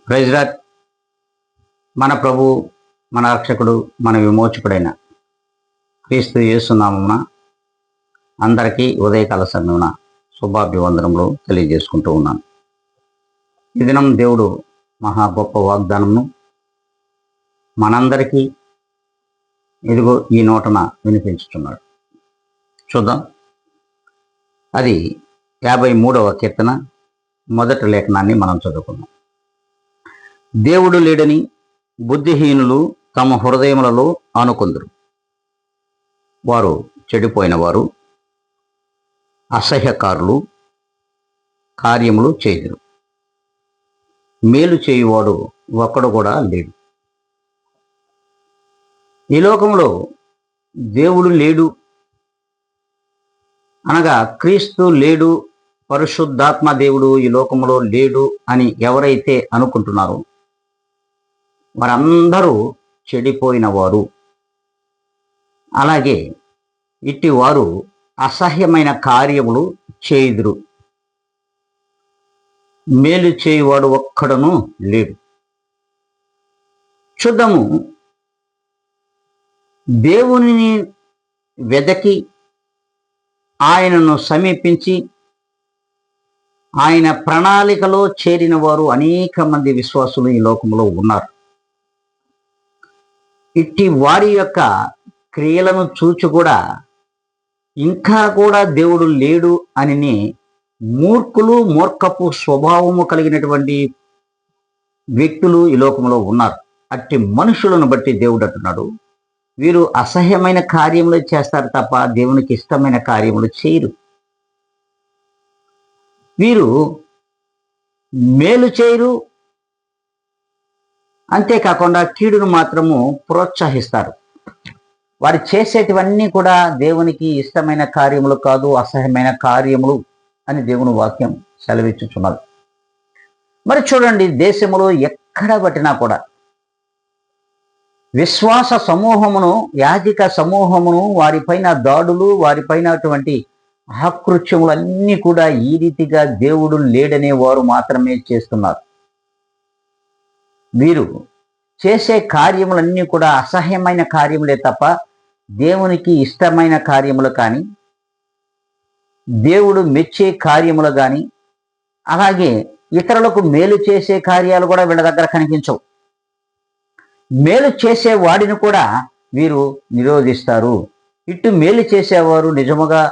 Praise lord. మన ప్రభు, మన రక్షకుడు, మన విమోచకుడైన క్రీస్తు యేసు నామమున అందరికీ ఉదయకాల సమయమున శుభాభివందనములు తెలియజేసుకుంటూ ఉన్నాను. ఈ దినం దేవుడు మహా గొప్ప వాగ్దానమును మనందరికీ ఇదిగో ఈ నోటన వినిపించుతున్నాడు. చూద్దాం. అది 53వ కీర్తన మొదటి లేఖనాన్ని మనం చదువుకుందాం. దేవుడు లేడని బుద్ధిహీనులు తమ హృదయములలో అనుకొందురు. వారు చెడిపోయిన వారు, అసహ్యకారులు, కార్యములు చేయుదురు. మేలు చేయువాడు ఒక్కడు కూడా లేడు. ఈ లోకంలో దేవుడు లేడు అనగా క్రీస్తు లేడు, పరిశుద్ధాత్మ దేవుడు ఈ లోకంలో లేడు అని ఎవరైతే అనుకుంటున్నారో వారందరూ చెడిపోయిన వారు. అలాగే ఇట్టి వారు అసహ్యమైన కార్యములు చేయుదురు. మేలు చేయువాడు ఒక్కడును లేడు. చూద్దాము. దేవునిని వెదకి ఆయనను సమీపించి ఆయన ప్రణాళికలో చేరిన వారు అనేక మంది విశ్వాసులు ఈ లోకంలో ఉన్నారు. ఇట్టి వారి యొక్క క్రియలను చూచి కూడా ఇంకా కూడా దేవుడు లేడు అని మూర్ఖులు, మూర్ఖపు స్వభావము కలిగినటువంటి వ్యక్తులు ఈ లోకంలో ఉన్నారు. అట్టి మనుషులను బట్టి దేవుడు అంటున్నాడు, వీరు అసహ్యమైన కార్యములు చేస్తారు తప్ప దేవునికి ఇష్టమైన కార్యములు చేయరు. వీరు మేలు చేయరు, అంతేకాకుండా కీడును మాత్రము ప్రోత్సహిస్తారు. వారు చేసేటివన్నీ కూడా దేవునికి ఇష్టమైన కార్యములు కాదు, అసహ్యమైన కార్యములు అని దేవుని వాక్యం సెలవిచ్చుచున్నది. మరి చూడండి, దేశములో ఎక్కడ పట్టినా కూడా విశ్వాస సమూహమును, యాజిక సమూహమును, వారిపైన దాడులు, వారిపైన అటువంటి ఆకృత్యములన్నీ కూడా ఈ రీతిగా దేవుడు లేడనే వారు మాత్రమే చేస్తున్నారు. వీరు చేసే కార్యములన్నీ కూడా అసహ్యమైన కార్యములే తప్ప దేవునికి ఇష్టమైన కార్యములు కానీ, దేవుడు మెచ్చే కార్యములు కానీ, అలాగే ఇతరులకు మేలు చేసే కార్యాలు కూడా వీళ్ళ దగ్గర కనిపించవు. మేలు చేసే వాడిని కూడా వీరు నిరోధిస్తారు. ఇటు మేలు చేసేవారు నిజముగా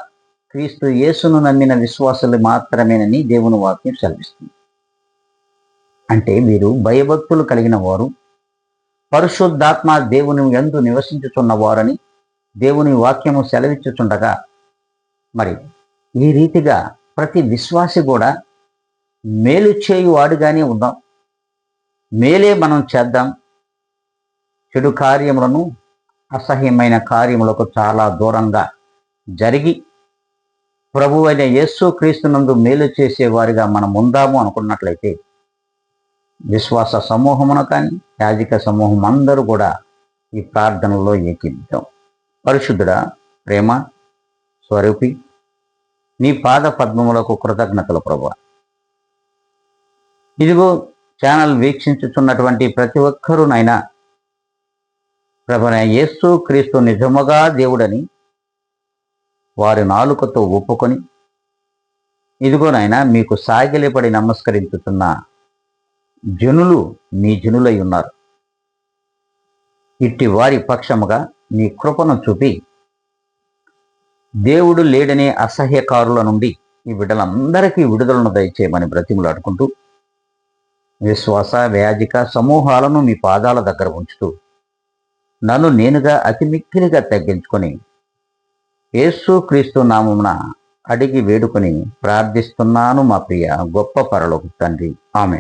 క్రీస్తు యేసును నమ్మిన విశ్వాసులు మాత్రమేనని దేవుని వాక్యం సెలవిస్తుంది. అంటే వీరు భయభక్తులు కలిగిన వారు, పరిశుద్ధాత్మ దేవుని యందు నివసించుచున్నవారని దేవుని వాక్యము సెలవిచ్చుచుండగా, మరి ఈ రీతిగా ప్రతి విశ్వాసి కూడా మేలు చేయువాడుగానే ఉందాం. మేలే మనం చేద్దాం. చెడు కార్యములను, అసహ్యమైన కార్యములకు చాలా దూరంగా జరిగి ప్రభువైన యేసు క్రీస్తునందు మేలు చేసేవారిగా మనం ఉందాము అనుకున్నట్లయితే విశ్వాస సమూహమును కానీ, యాజిక సమూహం అందరూ కూడా ఈ ప్రార్థనలో ఏకీభిద్దాం. పరిశుద్ధుడా, ప్రేమ స్వరూపి, నీ పాద పద్మములకు కృతజ్ఞతలు ప్రభువా. ఇదిగో ఛానల్ వీక్షించుచున్నటువంటి ప్రతి ఒక్కరూనైనా ప్రభువైన యేసు క్రీస్తు నిజముగా దేవుడని వారి నాలుకతో ఒప్పుకొని ఇదిగోనైనా మీకు సాగిలపడి నమస్కరించుతున్న జనులు నీ జనులై ఉన్నారు. ఇట్టి వారి పక్షముగా నీ కృపను చూపి దేవుడు లేడనే అసహ్యకారుల నుండి ఈ బిడ్డలందరికీ విడుదలను దయచేయమని బ్రతిములాడుకుంటూ విశ్వాస, యాజిక సమూహాలను మీ పాదాల దగ్గర ఉంచుతూ నన్ను నేనుగా అతి మిక్కిలిగా తగ్గించుకొని యేసు క్రీస్తు నామమున అడిగి వేడుకొని ప్రార్థిస్తున్నాను మా ప్రియ గొప్ప పరలోక తండ్రి. ఆమేన్.